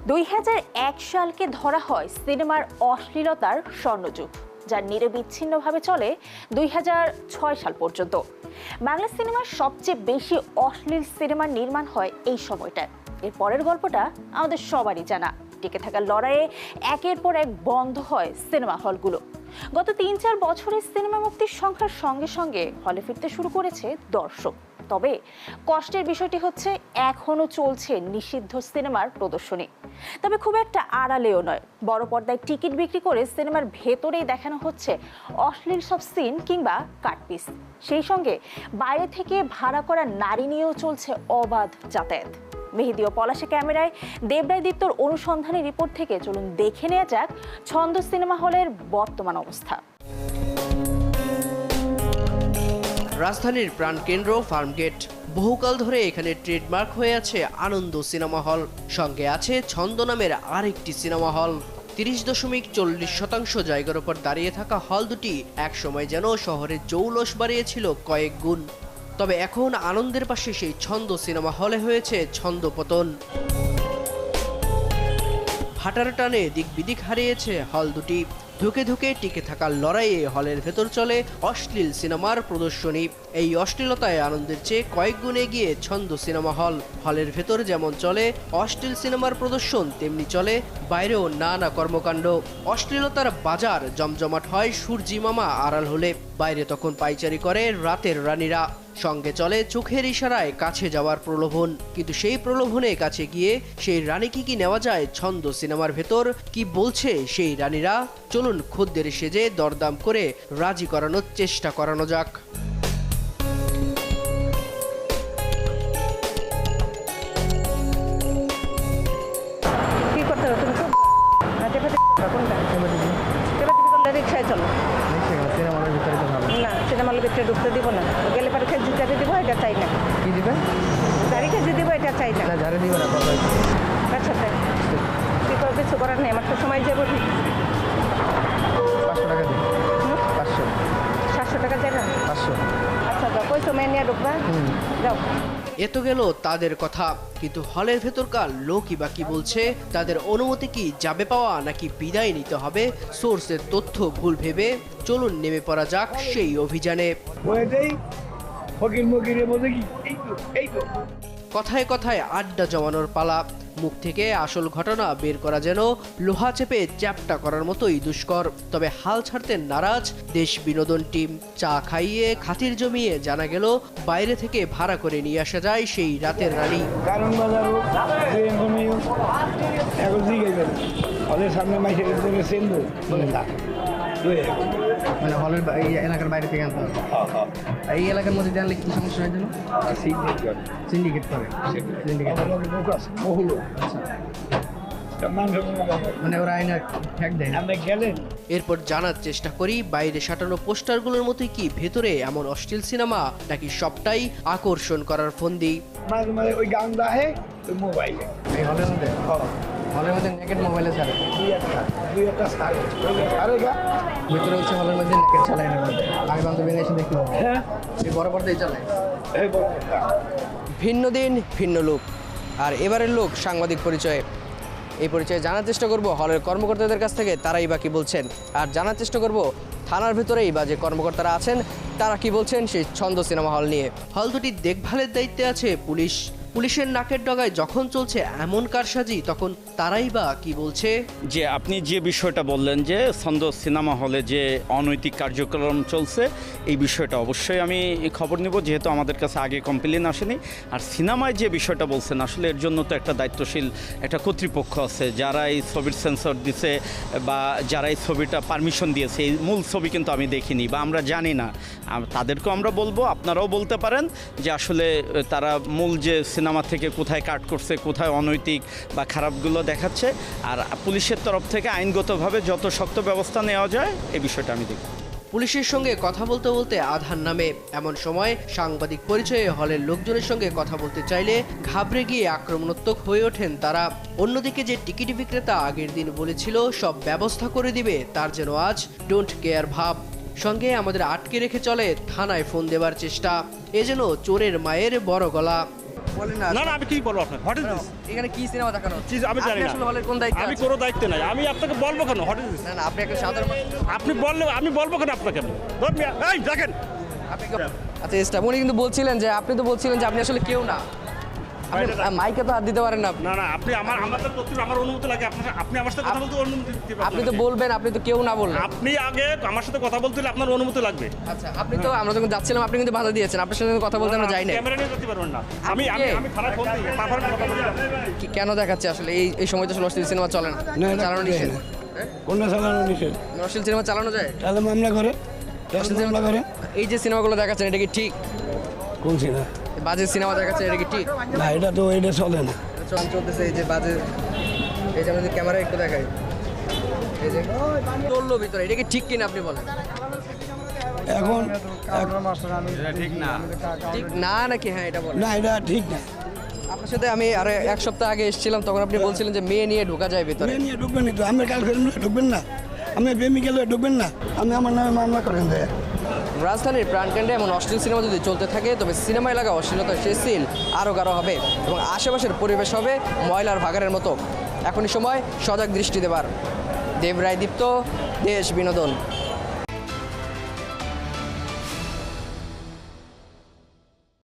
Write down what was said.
2001 সালকে ধরা হয় সিনেমার অশ্লীলতার স্বর্ণযুগ, যা নিরবিচ্ছিন্নভাবে চলে 2006 সাল পর্যন্ত। বাংলা সিনেমার সবচেয়ে বেশি অশ্লীল সিনেমার নির্মাণ হয় এই সময়টায়। এর পরের গল্পটা আমাদের সবারই জানা। টিকে থাকার লড়াইয়ে একের পর এক বন্ধ হয় সিনেমা হলগুলো। গত 3-4 বছরে সিনেমা মুক্তির সংখ্যার সঙ্গে সঙ্গে হলে ফিরতে শুরু করেছে দর্শক। তবে কষ্টের বিষয়টি হচ্ছে এখনো চলছে নিষিদ্ধ সিনেমার প্রদর্শনী। তবে খুব একটা আড়ালেও নয়, বড় পর্দায় টিকিট বিক্রি করে সিনেমার ভেতরেই দেখানো হচ্ছে অশ্লীল সব সিন কিংবা কাটপিস। সেই সঙ্গে বাইরে থেকে ভাড়া করা নারী নিয়েও চলছে অবাধ যাতায়াত। মেহেদী ও পলাশে ক্যামেরায় দেবরায় দীপ্তর অনুসন্ধানী রিপোর্ট থেকে চলুন দেখে নেওয়া যাক ছন্দ সিনেমা হলের বর্তমান অবস্থা। রাজধানীর প্রাণকেন্দ্র ফার্মগেট। বহুকাল ধরে এখানে ট্রেডমার্ক হয়ে আছে আনন্দ সিনেমা হল। সঙ্গে আছে ছন্দ নামের আরেকটি সিনেমা হল। 30.40% জায়গার উপর দাঁড়িয়ে থাকা হল দুটি একসময় যেন শহরের জৌলস বাড়িয়েছিল কয়েক গুণ। তবে এখন আনন্দের পাশে সেই ছন্দ সিনেমা হলে হয়েছে ছন্দপতন। ভাটার টানে দিক বিদিক হারিয়েছে হল দুটি। ধুকে ধুকে টিকে থাকার লড়াইয়ে হলের ভেতর চলে অশ্লীল সিনেমার প্রদর্শনী। এই অশ্লীলতায় আনন্দের চেয়ে কয়েক গুণ এগিয়ে ছন্দ সিনেমা হল। হলের ভেতর যেমন চলে অশ্লীল সিনেমার প্রদর্শন, তেমনি চলে বাইরেও নানা কর্মকাণ্ড। অশ্লীলতার বাজার জমজমাট হয় সূর্যি মামা আড়াল হলে। বাইরে তখন পাইচারি করে রাতের রানীরা। সঙ্গে চলে চোখের ইশারায় কাছে যাওয়ার প্রলোভন। কিন্তু সেই প্রলোভনে কাছে গিয়ে সেই রানীকে কি নেওয়া যায় ছন্দ সিনেমার ভেতর? কি বলছে সেই রানীরা? চলুন খদ্দের সেজে দরদাম করে রাজি করানোর চেষ্টা করানো যাক। কি করতে হবে তুমি? রিক্সায় চলো না, সিনেমা হলের ভিতরে ঢুকতে দিব না। গেলে পরে খেয়ে জিতে দিব, এটা চাই না। কি দিবে? গাড়ি খেয়ে দিব, এটা চাই না। গাড়ি দিব না। আচ্ছা তাই কি করে? কিছু করার নেই, আমার তো সময় যাবো। 500 টাকা দিই। 700 টাকা যাবে? 500। আচ্ছা যাও, কই সময় নিয়ে ঢুকবা? যাও। এ তো গেল তাদের কথা, কিন্তু হলের ভেতরকার লোকই বা কি বলছে? তাদের অনুমতি কি যাবে পাওয়া, নাকি বিদায় নিতে হবে সোর্সের তথ্য ভুল ভেবে? চলুন নেমে পড়া যাক সেই অভিযানে। কথায় কথায় আড্ডা জমানোর পালা। মুখ থেকে আসল ঘটনা বের করা যেন লোহা চেপে চ্যাপ্টা করার মতোই দুষ্কর। তবে হাল ছাড়তে নারাজ দেশ বিনোদন টিম। চা খাইয়ে খাতির জমিয়ে জানা গেল বাইরে থেকে ভাড়া করে নিয়ে আসা যায় সেই রাতের রানী। মানে হলের এই এলাকার বাইরে থেকে আনতে হবে। এই এলাকার মধ্যে জানলে কি সমস্যা হয় যেন? সিন্ডিকেট করে। মানে ওরা আইনা ঠেক দেয়। এরপর জানার চেষ্টা করি বাইরে সাঁটানো পোস্টারগুলোর মতোই কি ভেতরে এমন অশ্লীল সিনেমা, নাকি সবটাই আকর্ষণ করার ফন্দি? ওই গান দাহে ওই মোবাইলে এই হলের মধ্যে নেকেট মোবাইলে ছাড়ে ভিতরে হচ্ছে হলের মধ্যে নেকেট চালায় না। আগে বান্ধবী এসে দেখতে হবে। হ্যাঁ, এই বড় পর্দায় চালায়। ভিন্ন দিন ভিন্ন লোক, আর এবারের লোক সাংবাদিক পরিচয়ে। এই পরিচয়ে জানার চেষ্টা করব হলের কর্মকর্তাদের কাছ থেকে তারাই বা কি বলছেন, আর জানার চেষ্টা করব থানার ভেতরেই বা যে কর্মকর্তারা আছেন তারা কি বলছেন সেই ছন্দ সিনেমা হল নিয়ে। হল দুটি দেখভালের দায়িত্বে আছে পুলিশ। পুলিশের নাকের ডগায় যখন চলছে এমন কারসাজি, তখন তারাই বা কি বলছে? যে আপনি যে বিষয়টা বললেন যে ছন্দ সিনেমা হলে যে অনৈতিক কার্যক্রম চলছে, এই বিষয়টা অবশ্যই আমি খবর নেব, যেহেতু আমাদের কাছে আগে কমপ্লেন আসেনি। আর সিনেমায় যে বিষয়টা বলছেন, আসলে এর জন্য তো একটা দায়িত্বশীল একটা কর্তৃপক্ষ আছে, যারা এই ছবির সেন্সর দিছে বা যারা এই ছবিটা পারমিশন দিয়েছে। এই মূল ছবি কিন্তু আমি দেখিনি বা আমরা জানি না। তাদেরকেও আমরা বলবো, আপনারাও বলতে পারেন যে আসলে তারা মূল যে সিনেমা থেকে কোথায় কাট করছে, কোথায় অনৈতিক বা খারাপগুলো দেখাচ্ছে। আর পুলিশের তরফ থেকে আইনগতভাবে যত শক্ত ব্যবস্থা নেওয়া যায় এই বিষয়টা আমি দেখি। পুলিশের সঙ্গে কথা বলতে বলতে আধার নামে। এমন সময় সাংবাদিক পরিচয়ে হলের লোকজনের সঙ্গে কথা বলতে চাইলে ঘাবড়ে গিয়ে আক্রমণাত্মক হয়ে ওঠেন তারা। অন্যদিকে যে টিকিট বিক্রেতা আগের দিন বলেছিল সব ব্যবস্থা করে দিবে, তার যেন আজ ডোন্ট কেয়ার ভাব। সঙ্গে আমাদের আটকে রেখে চলে থানায় ফোন দেবার চেষ্টা। এ যেন চোরের মায়ের বড় গলা। বলেন না না না আমি কি বলবো আপনাকে হোয়াট ইজ দিস এখানে কি সিনেমা দেখানো হচ্ছে? আমি জানি আপনি না আসলে হলের কোন দায়িত্বে আমি আছেন? কোনো দায়িত্ব নাই আমি আপনাকে বলবো কেন হোয়াট ইজ দিস না না আপনি একটা সাধারণ মানুষ। আপনি বললে আমি বলবো কেন আপনাকে ধর মিয়া, এই দেখেন আপনি আচ্ছা স্টাফ উনি কিন্তু বলছিলেন যে আপনি তো বলছিলেন যে আপনি আসলে কেউ না, আপনি মাইকে তো হাত দিতে পারেন না। না না আপনি আমাদের প্রতি আমার অনুমতি লাগে আপনি আমার সাথে কথা বলতে অনুমতি দিতে আপনি তো বলবেন, আপনি তো কেউ না বললেন। আপনি আগে আমার সাথে কথা বলতে হলে আপনার অনুমতি লাগবে আচ্ছা আপনি তো আমরা যখন যাচ্ছিলাম আপনি কিন্তু বাধা দিয়েছেন, আপনার সাথে কথা বলতে আমরা যাই না। ক্যামেরা নিয়ে যেতে পারবেন না আমি আপনি আমি কে? আমি থানায় ফোন দিই তারপরে কথা বলি কেন দেখাচ্ছে আসলে এই সময় তো আসলে অশ্লীল সিনেমা চলে না, চালানো নিষেধ। কোনটা চালানো নিষেধ? অশ্লীল সিনেমা চালানো যায়? তাহলে মামলা করে, তাহলে মামলা করে। এই যে সিনেমাগুলো দেখাচ্ছেন এটা কি ঠিক? কোন সিনা? বাজে সিনেমা দেখাচ্ছে এটা কি ঠিক? না এটা তো এটা চলে না। চলতেছে এই যে বাজে, এই যে আমাদের ক্যামেরা একটু দেখাই, এই যে চললো ভিতরে, এটা কি ঠিক কিনা আপনি বলেন? এখন ঠিক না নাকি? হ্যাঁ এটা বলেন। না এটা ঠিক না। আপনার সাথে আমি আরে এক সপ্তাহ আগে এসেছিলাম, তখন আপনি বলছিলেন যে মেয়ে নিয়ে ঢোকা যায় ভিতরে। মেয়ে নিয়ে ঢুকবেন তো, আমি কাল ঢুকবেন না, আমি প্রেমিকালে ঢুকবেন না, আমি আমার নামে মামলা করেন দেয়। রাজধানীর প্রাণকেন্দ্রে এমন অশ্লীল সিনেমা যদি চলতে থাকে তবে সিনেমা এলাকা অশ্লীলতার সেই সিল আরও গাঢ় হবে এবং আশেপাশের পরিবেশ হবে ময়লার ভাগাড়ের মতো। এখনই সময় সজাগ দৃষ্টি দেবার। দেব রায় দীপ্ত, দেশ বিনোদন।